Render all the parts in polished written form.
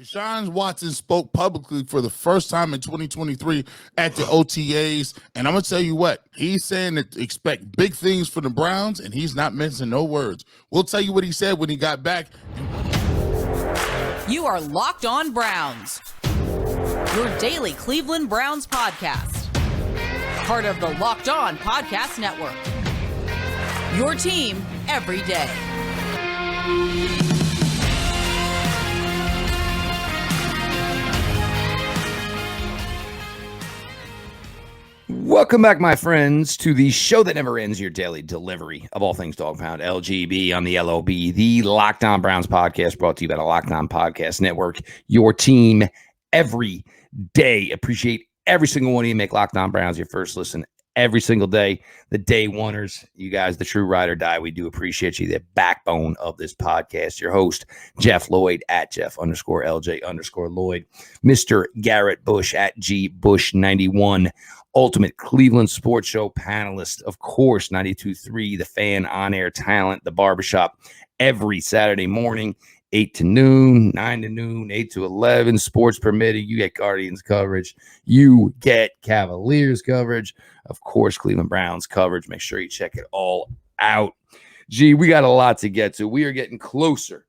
Deshaun Watson spoke publicly for the first time in 2023 at the OTAs, and I'm going to tell you what, he's saying that expect big things for the Browns, and he's not missing no words. We'll tell you what he said when he got back. You are Locked On Browns, your daily Cleveland Browns podcast, part of the Locked On Podcast Network, your team every day. Welcome back, my friends, to the show that never ends, your daily delivery of all things Dog Pound, LGB on the LOB, the Locked On Browns podcast, brought to you by the Locked On Podcast Network, your team every day. Appreciate every single one of you. Make Locked On Browns your first listen every single day. The day oneers, you guys, the true ride or die, we do appreciate you, the backbone of this podcast. Your host, Jeff Lloyd, at Jeff_LJ_Lloyd, Mr. Garrett Bush, at GBush91, ultimate Cleveland sports show panelist, of course, 92.3, the fan, on-air talent, the barbershop, every Saturday morning, 8 to noon, 9 to noon, 8 to 11, sports permitting. You get Guardians coverage. You get Cavaliers coverage. Of course, Cleveland Browns coverage. Make sure you check it all out. Gee, we got a lot to get to. We are getting closer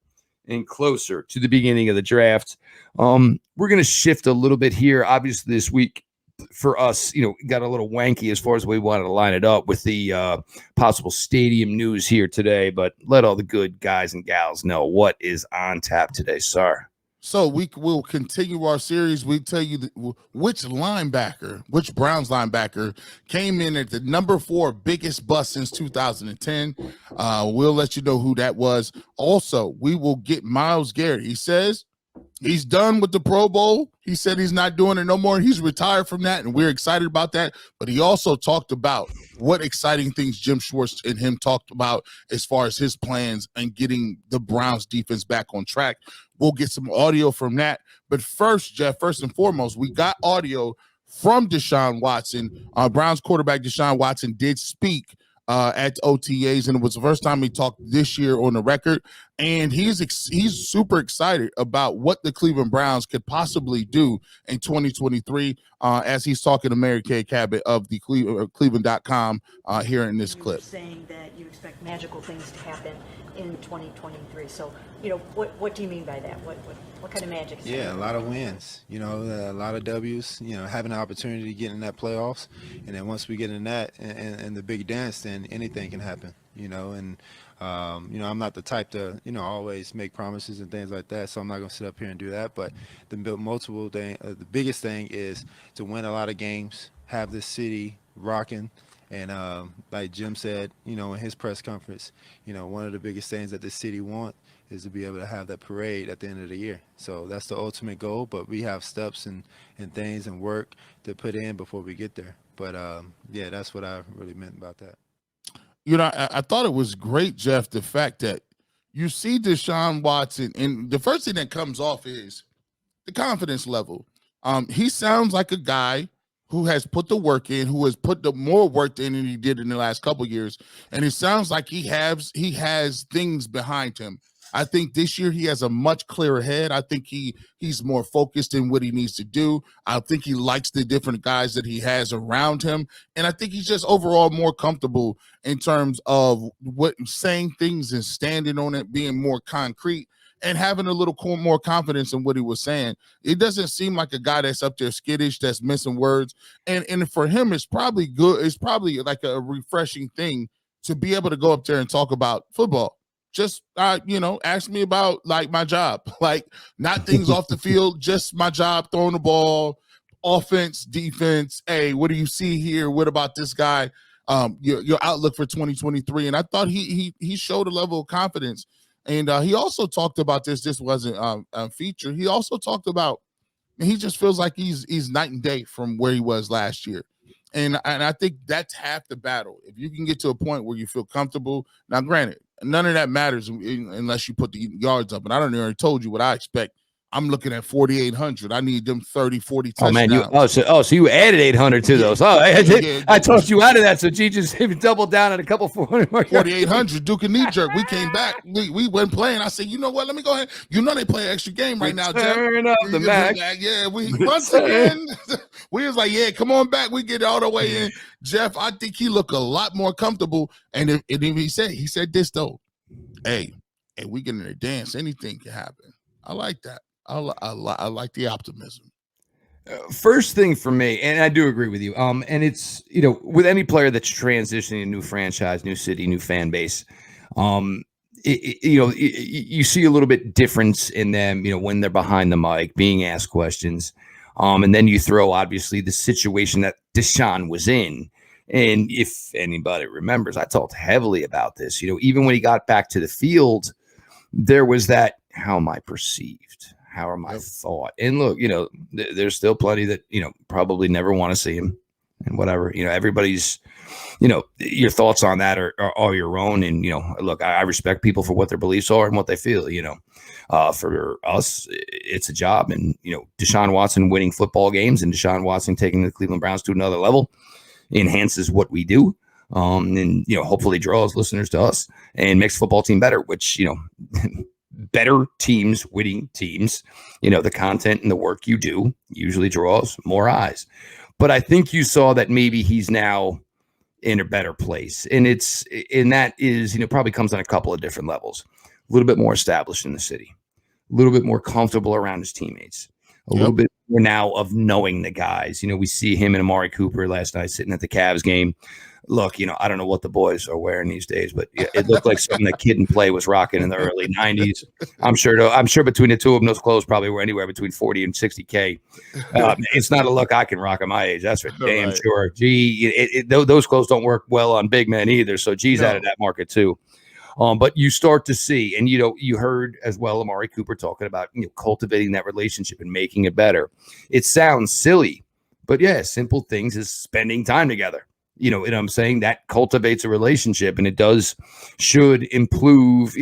and closer to the beginning of the draft. We're going to shift a little bit here. Obviously, this week, for us, got a little wanky as far as we wanted to line it up with the possible stadium news here today, but let all the good guys and gals know what is on tap today, sir. So we will continue our series. We tell you which Browns linebacker came in at the number 4 biggest bust since 2010. We'll let you know who that was. Also, we will get Myles Garrett. He says he's done with the Pro Bowl. He said he's not doing it no more. He's retired from that, and we're excited about that. But he also talked about what exciting things Jim Schwartz and him talked about as far as his plans and getting the Browns defense back on track. We'll get some audio from that. But first, Jeff, first and foremost, we got audio from Deshaun Watson. Browns quarterback Deshaun Watson did speak at OTAs, and it was the first time he talked this year on the record, and he's super excited about what the Cleveland Browns could possibly do in 2023 as he's talking to Mary Kay Cabot of the Cleveland.com here in this clip. Saying that you expect magical things to happen in 2023. So, what do you mean by that? What kind of magic? Yeah, a lot of wins, a lot of W's, having the opportunity to get in that playoffs. And then once we get in that and the big dance, then anything can happen, and I'm not the type to, always make promises and things like that. So I'm not going to sit up here and do that. But the biggest thing is to win a lot of games, have this city rocking. And like Jim said, in his press conference, one of the biggest things that the city want is to be able to have that parade at the end of the year. So that's the ultimate goal, but we have steps and things and work to put in before we get there. But, yeah, that's what I really meant about that. I thought it was great, Jeff, the fact that you see Deshaun Watson, and the first thing that comes off is the confidence level. He sounds like a guy who has put the work in, who has put the more work in than he did in the last couple of years. And it sounds like he has things behind him. I think this year he has a much clearer head. I think he's more focused in what he needs to do. I think he likes the different guys that he has around him. And I think he's just overall more comfortable in terms of saying things and standing on it, being more concrete, and having a little more confidence in what he was saying. It doesn't seem like a guy that's up there skittish, that's missing words. And for him, it's probably good. It's probably like a refreshing thing to be able to go up there and talk about football. Just, ask me about, like, my job. Like, not things off the field, just my job, throwing the ball, offense, defense. Hey, what do you see here? What about this guy? Your outlook for 2023. And I thought he showed a level of confidence. And he also talked about this. This wasn't featured. He also talked about he just feels like he's night and day from where he was last year. And I think that's half the battle. If you can get to a point where you feel comfortable. Now, granted, none of that matters unless you put the yards up. And I already told you what I expect I'm looking at 4,800. I need them 30, 40 Oh touchdowns. man, so you added 800 to those. Oh, I talked you out of that. So G just doubled down on a couple 400 more. 4,800. Duke and knee jerk. We came back. We went playing. I said, you know what? Let me go ahead. You know they play an extra game right now, Jeff. Turn up the Mac. Yeah, we once again. We was like, yeah, come on back. We get all the way in. Jeff, I think he looked a lot more comfortable. And he said this though. Hey, we get in a dance. Anything can happen. I like that. I like the optimism. First thing for me, and I do agree with you. And it's, with any player that's transitioning a new franchise, new city, new fan base, you see a little bit difference in them, when they're behind the mic, being asked questions. And then you throw, obviously, the situation that Deshaun was in. And if anybody remembers, I talked heavily about this. Even when he got back to the field, there was that, how am I perceived? How am I thought? And look, there's still plenty that, probably never want to see him and whatever. Everybody's, your thoughts on that are your own. And, look, I respect people for what their beliefs are and what they feel. For us, it's a job. And, Deshaun Watson winning football games and Deshaun Watson taking the Cleveland Browns to another level enhances what we do. And, hopefully draws listeners to us and makes the football team better, which, better teams, winning teams, the content and the work you do usually draws more eyes. But I think you saw that maybe he's now in a better place. And that is, probably comes on a couple of different levels. A little bit more established in the city, a little bit more comfortable around his teammates, a little bit more now of knowing the guys. We see him and Amari Cooper last night sitting at the Cavs game. Look, I don't know what the boys are wearing these days, but it looked like something that Kid and Play was rocking in the early 90s. I'm sure between the two of them, those clothes probably were anywhere between 40 and 60K. It's not a look I can rock at my age. That's for damn sure. Gee, those clothes don't work well on big men either. So G's out of that market too. But you start to see, and you heard as well Amari Cooper talking about cultivating that relationship and making it better. It sounds silly, but simple things is spending time together. And I'm saying that cultivates a relationship, and it should improve,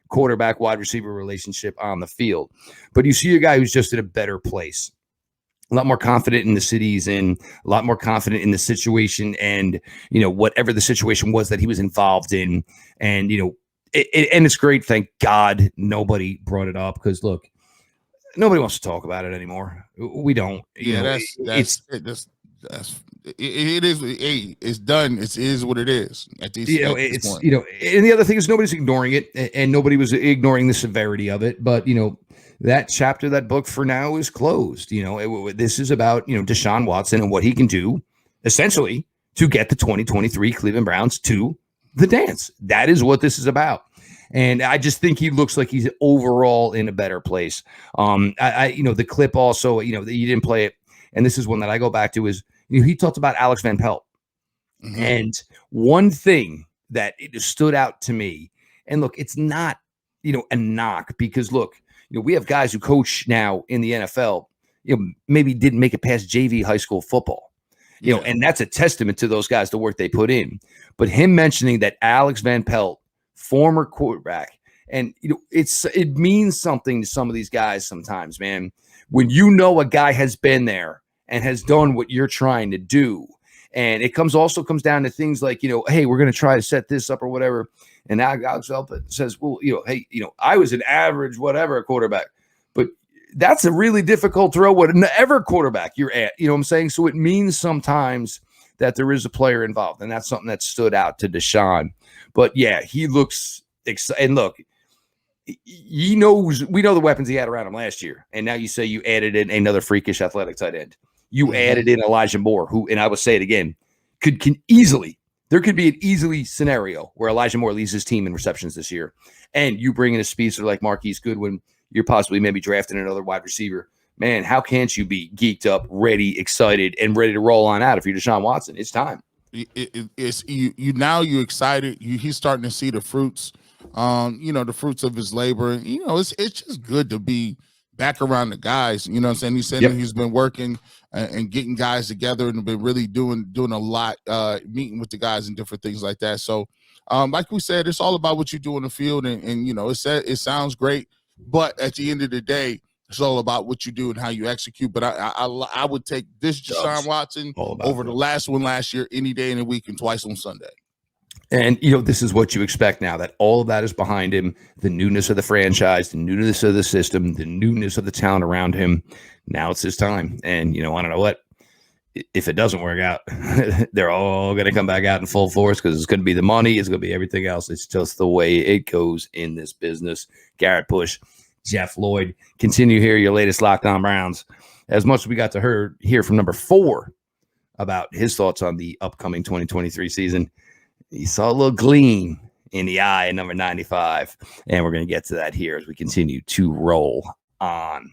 quarterback wide receiver relationship on the field. But you see a guy who's just in a better place, a lot more confident in the city he's in, a lot more confident in the situation and, whatever the situation was that he was involved in. And, and it's great. Thank God nobody brought it up because, look, nobody wants to talk about it anymore. We don't. It is. It's done. It is what it is. At this point. And the other thing is nobody's ignoring it, and nobody was ignoring the severity of it. But that chapter, that book for now is closed. This is about Deshaun Watson and what he can do, essentially, to get the 2023 Cleveland Browns to the dance. That is what this is about. And I just think he looks like he's overall in a better place. The clip also, you didn't play it, and this is one that I go back to is. He talked about Alex Van Pelt. Mm-hmm. And one thing that it stood out to me, and look, it's not, a knock because look, we have guys who coach now in the NFL, maybe didn't make it past JV high school football, and that's a testament to those guys, the work they put in. But him mentioning that Alex Van Pelt, former quarterback, and it means something to some of these guys sometimes, man, when a guy has been there and has done what you're trying to do. And it comes down to things like, hey, we're going to try to set this up or whatever. And now Alex Van Pelt says, well, hey, I was an average whatever quarterback, but that's a really difficult throw whatever quarterback you're at, what I'm saying? So it means sometimes that there is a player involved, and that's something that stood out to Deshaun. But he looks excited. And look, we know the weapons he had around him last year. And now you say you added in another freakish athletic tight end. You added in Elijah Moore, who, and I will say it again, there could be an easily scenario where Elijah Moore leads his team in receptions this year. And you bring in a speedster like Marquise Goodwin, you're possibly maybe drafting another wide receiver. Man, how can't you be geeked up, ready, excited, and ready to roll on out if you're Deshaun Watson? It's time. It's you're excited. He's starting to see the fruits, the fruits of his labor. And, it's just good to be back around the guys. You know what I'm saying? He said he's been working and getting guys together and been really doing a lot, meeting with the guys and different things like that. So, like we said, it's all about what you do in the field. And it sounds great. But at the end of the day, It's all about what you do and how you execute. But I would take this Deshaun Watson over the last one last year any day in the week and twice on Sunday. And, this is what you expect now, that all of that is behind him, the newness of the franchise, the newness of the system, the newness of the talent around him. Now it's his time. And, I don't know what, if it doesn't work out, they're all going to come back out in full force because it's going to be the money. It's going to be everything else. It's just the way it goes in this business. Garrett Bush, Jeff Lloyd, continue here, your latest Locked On Browns. As much as we got to hear from number 4 about his thoughts on the upcoming 2023 season, he saw a little gleam in the eye at number 95. And we're going to get to that here as we continue to roll on.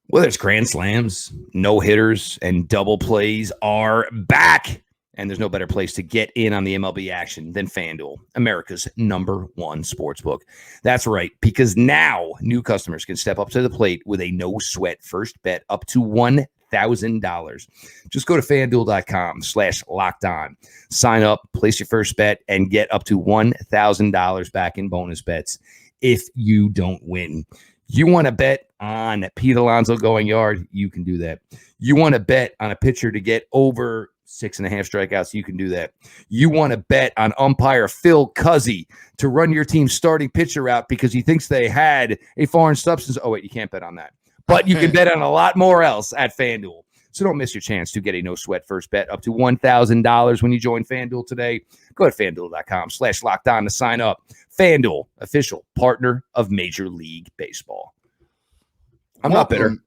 Whether it's grand slams, no-hitters, and double plays are back. And there's no better place to get in on the MLB action than FanDuel, America's #1 sportsbook. That's right, because now new customers can step up to the plate with a no-sweat first bet up to $1,000. Just go to FanDuel.com/lockedon. Sign up, place your first bet, and get up to $1,000 back in bonus bets if you don't win. You want to bet on Pete Alonso going yard? You can do that. You want to bet on a pitcher to get over 6.5 strikeouts? You can do that. You want to bet on umpire Phil Cuzzy to run your team's starting pitcher out because he thinks they had a foreign substance? Oh, wait, you can't bet on that. But you can bet on a lot more else at FanDuel. So don't miss your chance to get a no-sweat first bet up to $1,000 when you join FanDuel today. Go to FanDuel.com/lockedon to sign up. FanDuel, official partner of Major League Baseball. I'm not bitter.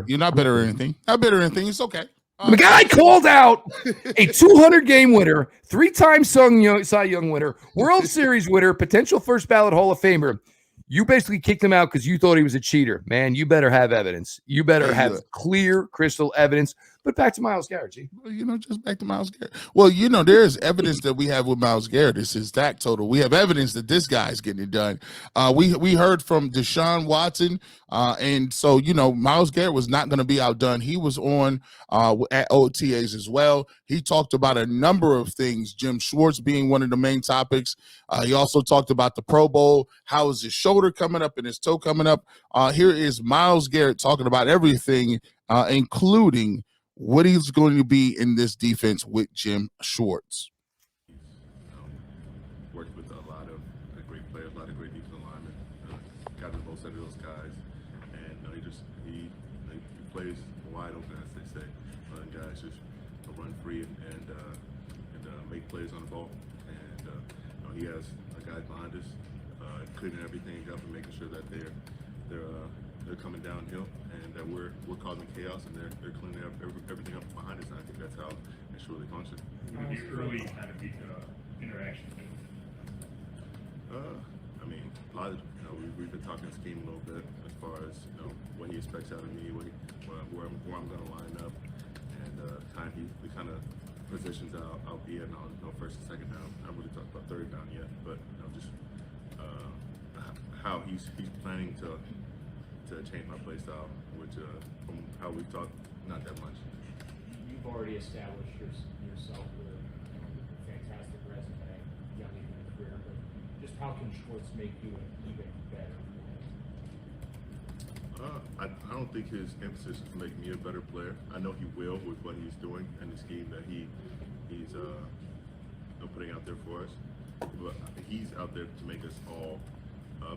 You're not bitter or anything. Not bitter or anything. It's okay. The guy called out a 200-game winner, 3-time Cy Young winner, World Series winner, potential first ballot Hall of Famer. You basically kicked him out because you thought he was a cheater. Man, you better have evidence. You better have clear, crystal evidence. But back to Myles Garrett, G. Well, just back to Myles Garrett. Well, there's evidence that we have with Myles Garrett. It's his DAC total. We have evidence that this guy's getting it done. We heard from Deshaun Watson, and so, Myles Garrett was not going to be outdone. He was on at OTAs as well. He talked about a number of things, Jim Schwartz being one of the main topics. He also talked about the Pro Bowl. How is his shoulder coming up and his toe coming up? Here is Myles Garrett talking about everything, including what he's going to be in this defense with Jim Schwartz. Worked with a lot of great players, a lot of great defensive linemen. Got the most out of those guys, and he plays wide open, as they say. Letting guys just run free and make plays on the ball. And he has guys behind us, cleaning everything up and making sure that they're coming downhill, and that we're causing chaos, and they're cleaning up everything up behind us. And I think that's how they should really function. The early kind of interaction. A lot of we've been talking scheme a little bit as far as what he expects out of me, where I'm going to line up, and we kind of positions I'll be in on first and second down. I haven't really talked about third down yet, but just how he's planning to change my play style, which from how we've talked, not that much. You've already established yourself with a fantastic resume, young in your career, but just how can Schwartz make you an even better player? I don't think his emphasis is to make me a better player. I know he will with what he's doing and the scheme that he's putting out there for us. But he's out there to make us all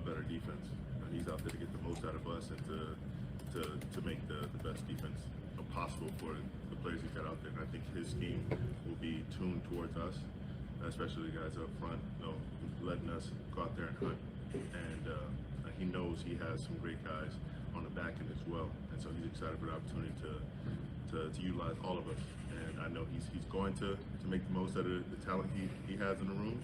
better defense. He's out there to get the most out of us and to make the best defense possible for the players he's got out there. And I think his scheme will be tuned towards us, especially the guys up front, letting us go out there and hunt. And he knows he has some great guys on the back end as well. And so he's excited for the opportunity to utilize all of us. And I know he's going to make the most out of the talent he has in the room.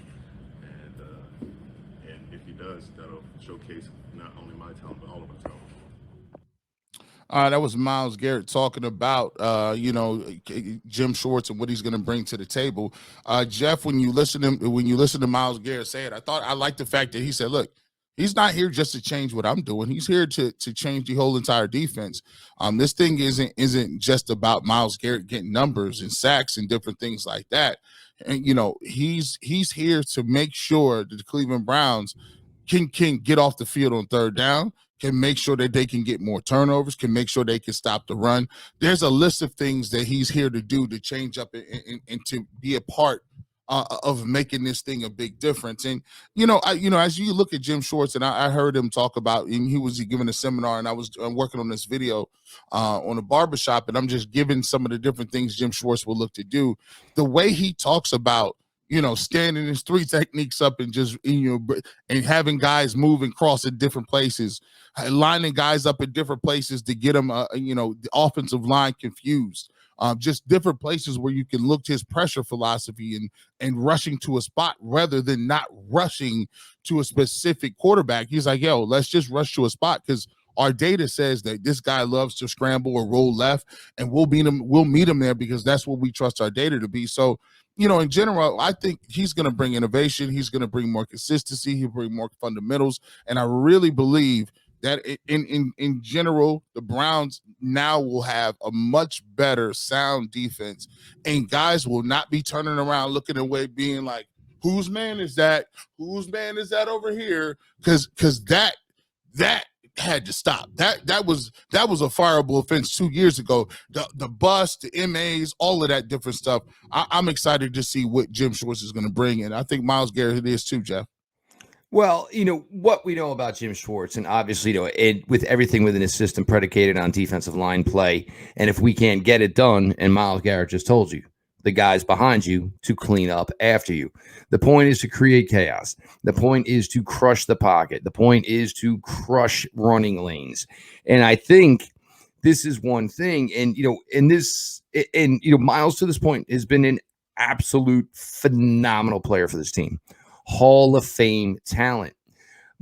And if he does, that'll showcase not only my talent, but all of our talent. That was Myles Garrett talking about, Jim Schwartz and what he's going to bring to the table. Jeff, when you listen to Myles Garrett say it, I like the fact that he said, look, he's not here just to change what I'm doing. He's here to change the whole entire defense. This thing isn't just about Myles Garrett getting numbers and sacks and different things like that. And he's here to make sure that the Cleveland Browns can get off the field on third down, can make sure that they can get more turnovers, can make sure they can stop the run. There's a list of things that he's here to do to change up and to be a part of making this thing a big difference. And as you look at Jim Schwartz, and I heard him talk about, and he was giving a seminar, and I was working on this video on a barbershop, and I'm just giving some of the different things Jim Schwartz will look to do. The way he talks about, standing his 3 techniques up and just, and having guys move and cross at different places, lining guys up at different places to get them, the offensive line confused. Just different places where you can look to his pressure philosophy and rushing to a spot rather than not rushing to a specific quarterback. He's like, yo, let's just rush to a spot because our data says that this guy loves to scramble or roll left, and we'll meet him there because that's what we trust our data to be. So, in general, I think he's going to bring innovation. He's going to bring more consistency. He'll bring more fundamentals. And I really believe that in general, the Browns now will have a much better sound defense, and guys will not be turning around looking away being like, whose man is that? Whose man is that over here? Because that had to stop. That was a fireable offense 2 years ago. The bus, the MAs, all of that different stuff. I'm excited to see what Jim Schwartz is going to bring, and I think Myles Garrett is too, Jeff. Well, what we know about Jim Schwartz, and obviously, with everything within his system predicated on defensive line play, and if we can't get it done, and Myles Garrett just told you, the guys behind you to clean up after you. The point is to create chaos. The point is to crush the pocket. The point is to crush running lanes. And I think this is one thing. And, Myles to this point has been an absolute phenomenal player for this team. Hall of Fame talent.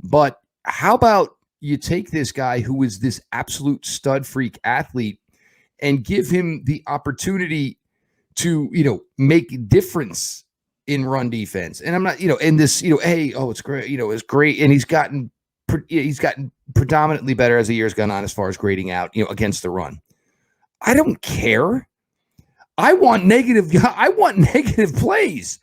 But how about you take this guy who is this absolute stud freak athlete and give him the opportunity to, make a difference in run defense. And I'm not, in this, hey, oh, it's great, it's great. And he's gotten predominantly better as the year's gone on as far as grading out, against the run. I don't care. I want negative plays.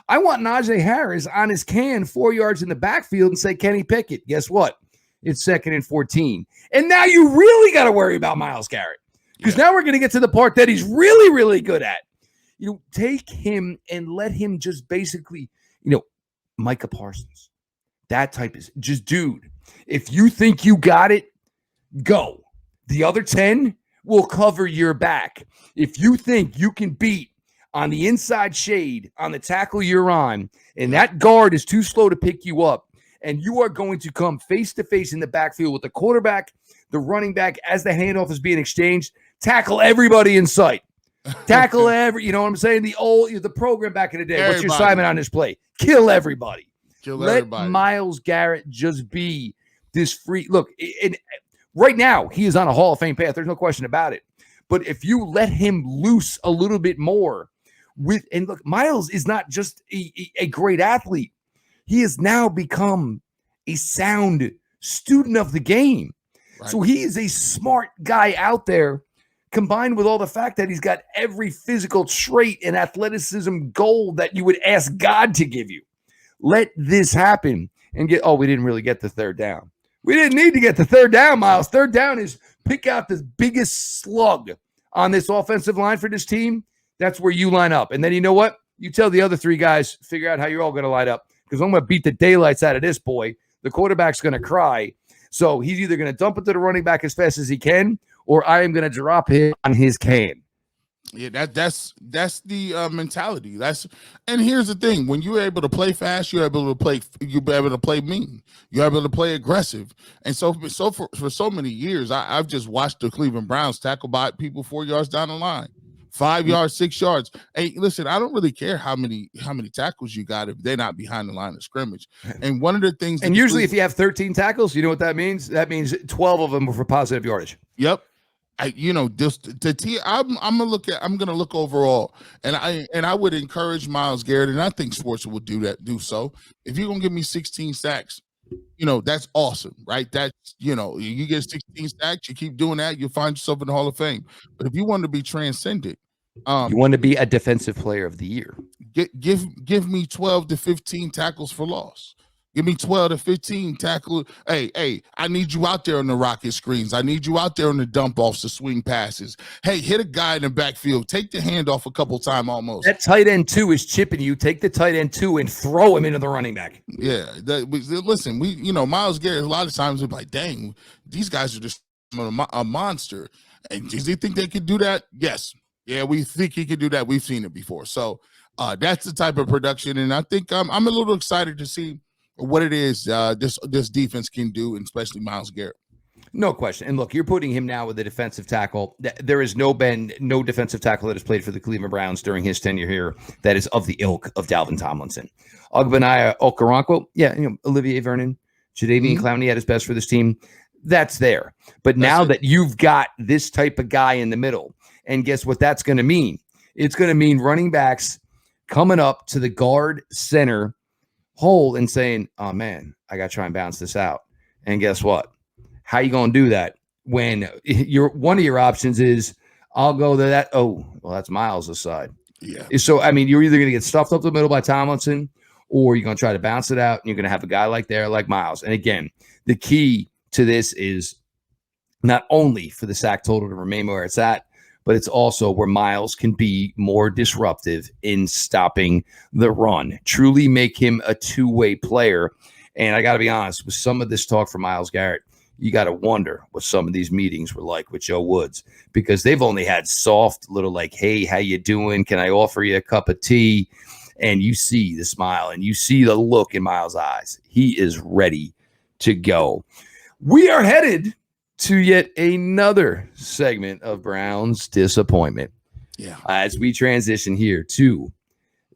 I want Najee Harris on his 4 yards in the backfield and say, Kenny Pickett, guess what? It's 2nd and 14. And now you really got to worry about Myles Garrett, because now we're going to get to the part that he's really, really good at. Take him and let him just basically, Micah Parsons, that type is just, dude, if you think you got it, go. The other 10 will cover your back. If you think you can beat on the inside shade on the tackle you're on, and that guard is too slow to pick you up, and you are going to come face to face in the backfield with the quarterback, the running back, as the handoff is being exchanged, tackle everybody in sight. Tackle you know what I'm saying? The program back in the day. Everybody. What's your assignment on this play? Kill everybody. Let Myles Garrett just be this free. Look, right now he is on a Hall of Fame path. There's no question about it. But if you let him loose a little bit more and look, Myles is not just a great athlete. He has now become a sound student of the game. Right. So he is a smart guy out there, combined with all the fact that he's got every physical trait and athleticism goal that you would ask God to give you. Let this happen and we didn't really get the third down. We didn't need to get the third down, Myles. Third down is pick out the biggest slug on this offensive line for this team. That's where you line up. And then you know what? You tell the other 3 guys, figure out how you're all going to line up, because I'm going to beat the daylights out of this boy. The quarterback's going to cry. So he's either going to dump it to the running back as fast as he can, or I am going to drop him on his can. Yeah, that's the mentality. And here's the thing: when you're able to play fast, you're able to play mean. You're able to play aggressive. And so for so many years, I've just watched the Cleveland Browns tackle by people 4 yards down the line, 5 yards, 6 yards. Hey, listen, I don't really care how many tackles you got if they're not behind the line of scrimmage. And one of the things, and usually if you have 13 tackles, you know what that means? That means 12 of them were for positive yardage. Yep. I'm gonna look overall, and I would encourage Myles Garrett, and I think Schwartz will do so. If you're gonna give me 16 sacks, that's awesome, right? That's you get 16 sacks, you keep doing that, you'll find yourself in the Hall of Fame. But if you want to be transcendent, you want to be a defensive player of the year, give me 12 to 15 tackles for loss. Give me 12 to 15 tackle. Hey, I need you out there on the rocket screens. I need you out there on the dump offs, the swing passes. Hey, hit a guy in the backfield. Take the handoff a couple times almost. That tight end 2 is chipping you. Take the tight end 2 and throw him into the running back. Yeah. Listen, Myles Garrett, a lot of times we're like, dang, these guys are just a monster. And does he think they could do that? Yes. Yeah, we think he could do that. We've seen it before. So that's the type of production. And I think I'm a little excited to see what it is this defense can do, and especially Myles Garrett. No question. And look, you're putting him now with a defensive tackle. There has no defensive tackle that has played for the Cleveland Browns during his tenure here that is of the ilk of Dalvin Tomlinson. Ogbenaya Okoronkwo, Olivier Vernon, Jadeveon Clowney at his best for this team. That's there. But now that you've got this type of guy in the middle, and guess what that's going to mean? It's going to mean running backs coming up to the guard center hole and saying, oh, man, I got to try and bounce this out. And guess what? How you going to do that when one of your options is I'll go to that? Oh, well, that's Myles' side. Yeah. So, I mean, you're either going to get stuffed up the middle by Tomlinson, or you're going to try to bounce it out, and you're going to have a guy like Myles. And again, the key to this is not only for the sack total to remain where it's at, but it's also where Myles can be more disruptive in stopping the run, truly make him a two-way player. And I got to be honest, with some of this talk for Myles Garrett, you got to wonder what some of these meetings were like with Joe Woods, because they've only had soft little like, hey, how you doing? Can I offer you a cup of tea? And you see the smile and you see the look in Myles' eyes. He is ready to go. We are headed to yet another segment of Browns disappointment. Yeah. As we transition here to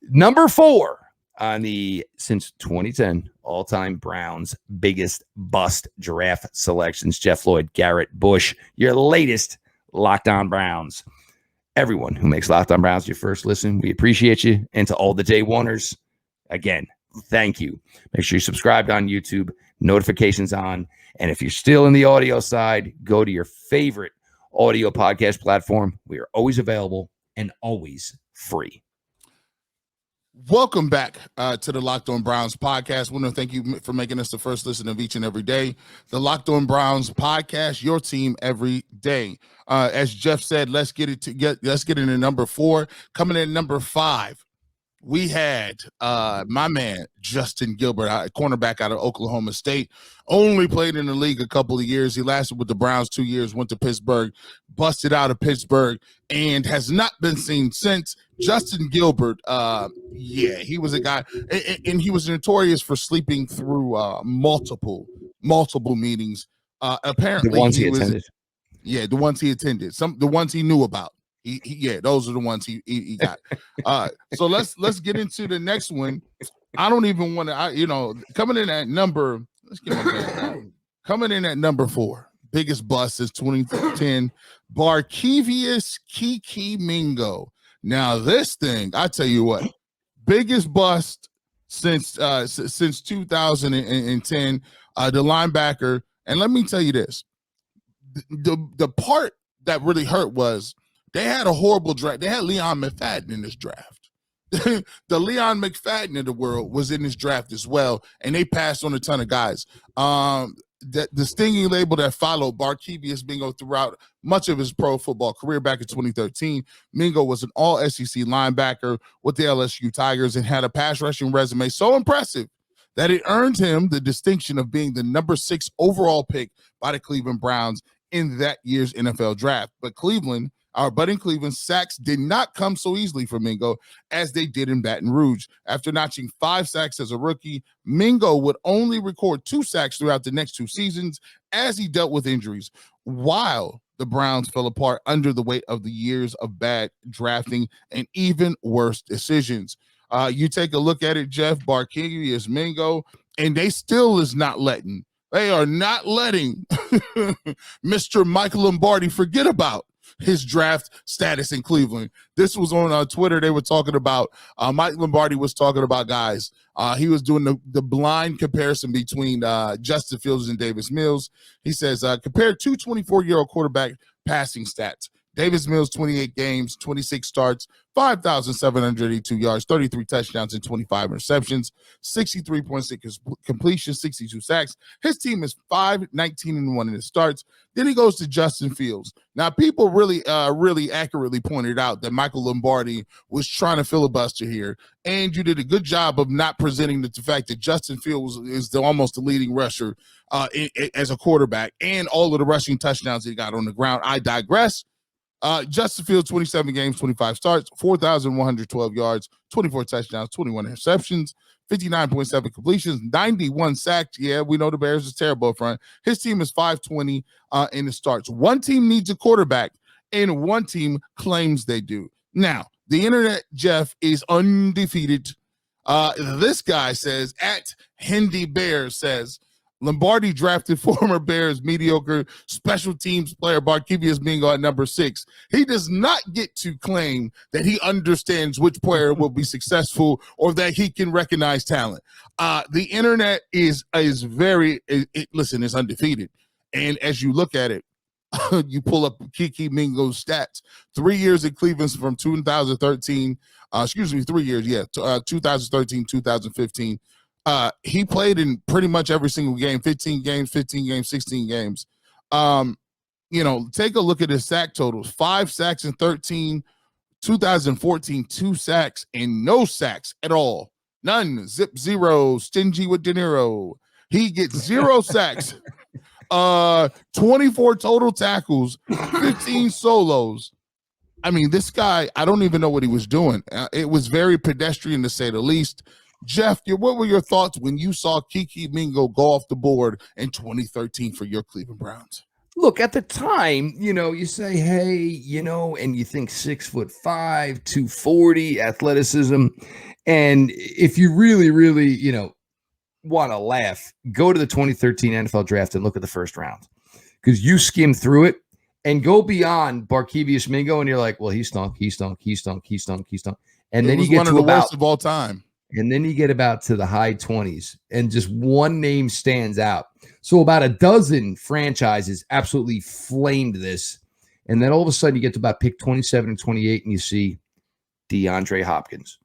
number 4 on the, since 2010, all-time Browns biggest bust draft selections. Jeff Lloyd, Garrett Bush, your latest Locked On Browns. Everyone who makes Locked On Browns your first listen, we appreciate you. And to all the day oneers, again, thank you. Make sure you subscribed on YouTube, notifications on. And if you're still in the audio side, go to your favorite audio podcast platform. We are always available and always free. Welcome back to the Locked On Browns podcast. I want to thank you for making us the first listen of each and every day. The Locked On Browns podcast, your team every day. As Jeff said, let's get into number 4. Coming in number 5, we had my man Justin Gilbert, cornerback out of Oklahoma State. Only played in the league a couple of years. He lasted with the Browns 2 years, went to Pittsburgh, busted out of Pittsburgh, and has not been seen since. Justin Gilbert, he was a guy, and he was notorious for sleeping through multiple meetings. Apparently, the ones he attended. Yeah, the ones he attended. The ones he knew about. Those are the ones he got. So let's get into the next one. I don't even want to. Coming in at number. Let's get my band out. Coming in at number 4. Biggest bust since 2010. Barkevious Kiki Mingo. Now this thing, I tell you what, biggest bust since 2010. The linebacker, and let me tell you this: the part that really hurt was they had a horrible draft. They had Leon McFadden in this draft. The Leon McFadden of the world was in this draft as well, and they passed on a ton of guys. The stinging label that followed Barkevious Mingo throughout much of his pro football career back in 2013. Mingo was an all-SEC linebacker with the LSU Tigers and had a pass rushing resume so impressive that it earned him the distinction of being the number 6 overall pick by the Cleveland Browns in that year's NFL draft. But in Cleveland, sacks did not come so easily for Mingo as they did in Baton Rouge. After notching 5 sacks as a rookie, Mingo would only record 2 sacks throughout the next 2 seasons as he dealt with injuries, while the Browns fell apart under the weight of the years of bad drafting and even worse decisions. You take a look at it, Jeff, Barkevious Mingo, and they are not letting Mr. Michael Lombardi forget about his draft status in Cleveland. This was on Twitter. They were talking about Mike Lombardi was talking about guys. He was doing the blind comparison between Justin Fields and Davis Mills. He says, compare 2 24-year-old quarterback passing stats. Davis Mills, 28 games, 26 starts, 5,782 yards, 33 touchdowns, and 25 interceptions, 63.6 completion, 62 sacks. His team is 5-19-1 in his starts. Then he goes to Justin Fields. Now, people really accurately pointed out that Michael Lombardi was trying to filibuster here, and you did a good job of not presenting the fact that Justin Fields is almost the leading rusher as a quarterback, and all of the rushing touchdowns he got on the ground. I digress. Justin Fields, 27 games, 25 starts, 4,112 yards, 24 touchdowns, 21 interceptions, 59.7 completions, 91 sacks. Yeah, we know the Bears is terrible up front. His team is 520 in the starts. One team needs a quarterback, and one team claims they do. Now, the internet, Jeff, is undefeated. This guy says, at Hendy Bears says, Lombardi drafted former Bears mediocre special teams player Barkevious Mingo at number 6. He does not get to claim that he understands which player will be successful or that he can recognize talent. The internet is very, listen, it's undefeated. And as you look at it, you pull up Kiki Mingo's stats. 3 years in Cleveland from 2013, 3 years, 2013, 2015. He played in pretty much every single game, 15 games, 16 games. Take a look at his sack totals. 5 sacks in 13, 2014, 2 sacks and no sacks at all. None. Zip zero. Stingy with De Niro. He gets 0 sacks. 24 total tackles, 15 solos. I mean, this guy, I don't even know what he was doing. It was very pedestrian to say the least. Jeff, what were your thoughts when you saw Kiki Mingo go off the board in 2013 for your Cleveland Browns? Look, at the time, you say, hey, and you think 6'5", 240 athleticism. And if you really, really, want to laugh, go to the 2013 NFL draft and look at the first round, because you skim through it and go beyond Barkevious Mingo and you're like, well, he stunk. And then you get one of the worst of all time. And then you get about to the high 20s and just one name stands out. So about a dozen franchises absolutely flamed this. And then all of a sudden you get to about pick 27 and 28 and you see DeAndre Hopkins.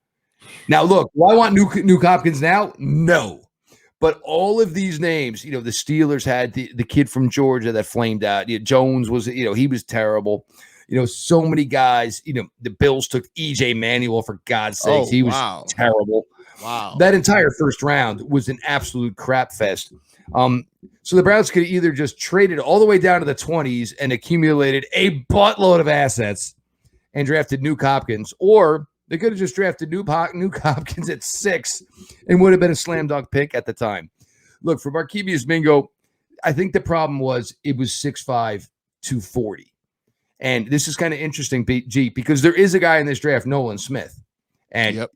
Now, look, do I want Nuke Hopkins now? No. But all of these names, the Steelers had the kid from Georgia that flamed out. Jones was, he was terrible. So many guys, the Bills took E.J. Manuel, for God's sakes. He was terrible. Wow. That entire first round was an absolute crap fest. So the Browns could either just traded all the way down to the 20s and accumulated a buttload of assets and drafted Nuke Hopkins, or they could have just drafted Nuke Hopkins at 6 and would have been a slam dunk pick at the time. Look, for Barkevious Mingo, I think the problem was it was 6'5", 240. And this is kind of interesting, G, because there is a guy in this draft, Nolan Smith, and 6'5",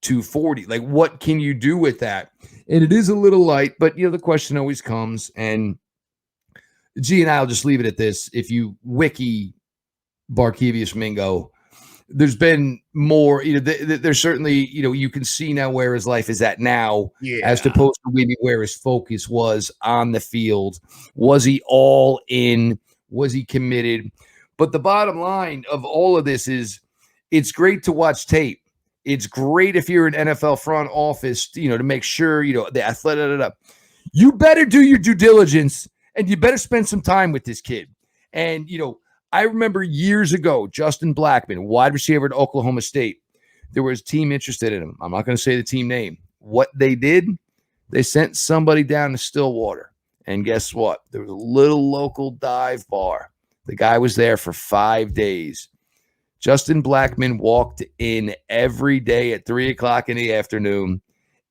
240. Like, what can you do with that? And it is a little light, but the question always comes, and G and I'll just leave it at this. If you wiki Barkevious Mingo, there's been more, there's certainly, you can see now where his life is at now, as opposed to maybe where his focus was on the field. Was he all in? Was he committed? But the bottom line of all of this is, it's great to watch tape. It's great if you're an NFL front office, to make sure, the athletic. You better do your due diligence and you better spend some time with this kid. And, I remember years ago, Justin Blackman, wide receiver at Oklahoma State, there was a team interested in him. I'm not going to say the team name. What they did, they sent somebody down to Stillwater. And guess what? There was a little local dive bar. The guy was there for 5 days. Justin Blackman walked in every day at 3:00 in the afternoon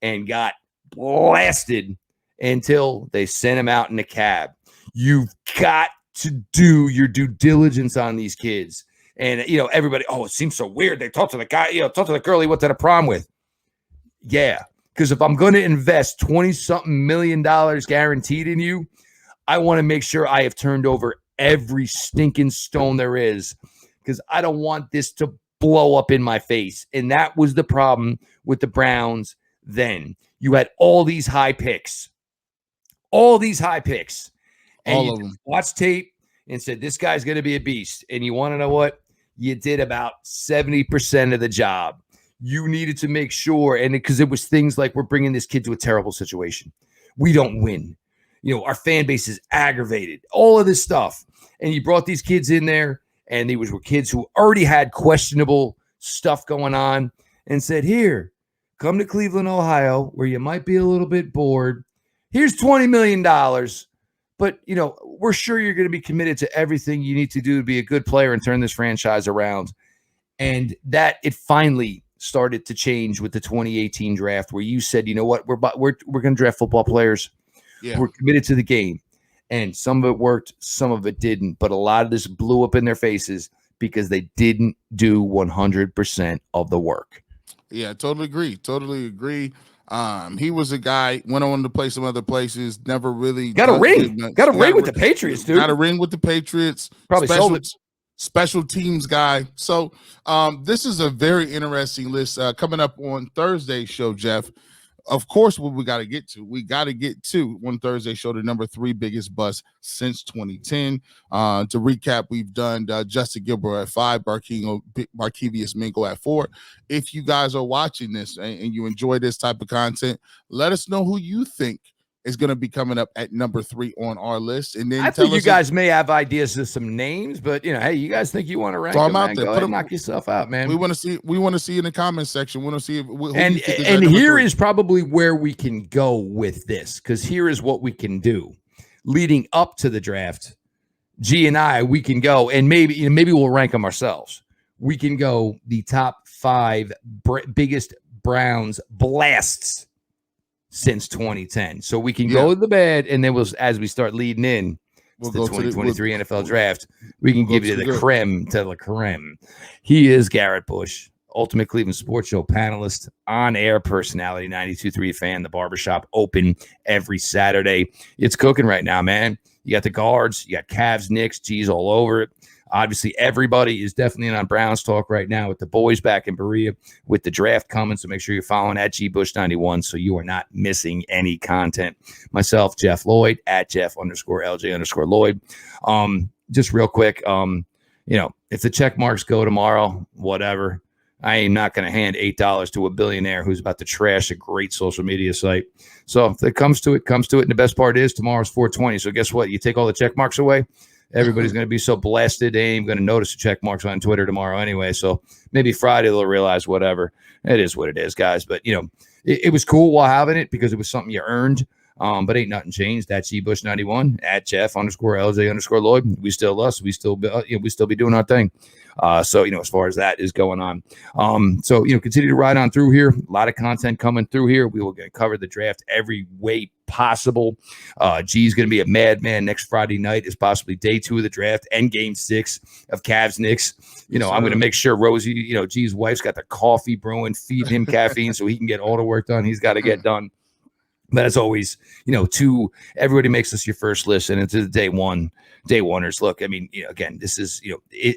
and got blasted until they sent him out in a cab. You've got to do your due diligence on these kids. And, everybody, it seems so weird. They talk to the guy, talk to the girl he went to the prom with. Yeah, because if I'm going to invest $20-something million guaranteed in you, I want to make sure I have turned over every stinking stone there is, because I don't want this to blow up in my face. And that was the problem with the Browns then. You had all these high picks. And all of them. Watch tape. and said, this guy's going to be a beast. And you want to know what? You did about 70% of the job. You needed to make sure, and because it was things like, we're bringing this kid to a terrible situation. We don't win. Our fan base is aggravated, all of this stuff. And you brought these kids in there, and these were kids who already had questionable stuff going on, and said, here, come to Cleveland, Ohio, where you might be a little bit bored. Here's $20 million. But, we're sure you're going to be committed to everything you need to do to be a good player and turn this franchise around. And that it finally started to change with the 2018 draft, where you said, you know what, we're going to draft football players. Yeah. We're committed to the game. And some of it worked, some of it didn't. But a lot of this blew up in their faces because they didn't do 100% of the work. Yeah, totally agree. He was a guy, went on to play some other places, never really got a ring. Got a ring with the Patriots, dude. Got a ring with the Patriots. Probably sold it. Special teams guy. So this is a very interesting list coming up on Thursday's show, Jeff. Of course, what we got to get to. We got to get to on Thursday show the number 3 biggest bust since 2010. To recap, we've done Justin Gilbert at 5, Barkevious Mingo at 4. If you guys are watching this and you enjoy this type of content, let us know who you think is going to be coming up at number 3 on our list. And then I think you guys may have ideas of some names, but hey, you guys think you want to rank them, man, go ahead and knock yourself out, man. We want to see in the comment section. We want to see and here is probably where we can go with this, because here is what we can do leading up to the draft. G and I, we can go, and maybe we'll rank them ourselves. We can go the top 5 biggest Browns blasts since 2010. So we can go to the bed, and then as we start leading in to the 2023 NFL draft, we can give you the creme to la creme. He is Garrett Bush, Ultimate Cleveland Sports Show panelist, on-air personality, 92.3 fan, the barbershop open every Saturday. It's cooking right now, man. You got the guards, you got Cavs, Knicks, G's all over it. Obviously, everybody is definitely on Browns talk right now with the boys back in Berea, with the draft coming. So make sure you're following at GBush91 so you are not missing any content. Myself, Jeff Lloyd, at Jeff_LJ_Lloyd. Just real quick, if the check marks go tomorrow, whatever, I am not going to hand $8 to a billionaire who's about to trash a great social media site. So if it comes to it, And the best part is tomorrow's 420. So guess what? You take all the check marks away, everybody's going to be so blasted, they ain't going to notice the check marks on Twitter tomorrow anyway. So maybe Friday they'll realize whatever. It is what it is, guys. But, it was cool while having it because it was something you earned. But ain't nothing changed. That's GBush91, at Jeff_LJ_Lloyd. We still us. We still be doing our thing. So, as far as that is going on. So, continue to ride on through here. A lot of content coming through here. We will cover the draft every way possible. G's going to be a madman next Friday night. Is possibly day 2 of the draft and game 6 of Cavs Knicks. I'm going to make sure Rosie, G's wife's got the coffee brewing, feed him caffeine so he can get all the work done he's got to get done. But as always, everybody makes this your first listen. And to the day oneers. Look, I mean, again, this is,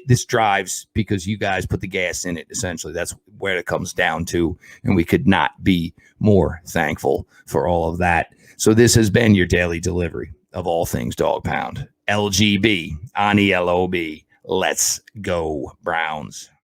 this drives because you guys put the gas in it. Essentially, that's where it comes down to. And we could not be more thankful for all of that. So this has been your daily delivery of all things Dog Pound. LGB on ELOB. Let's go Browns.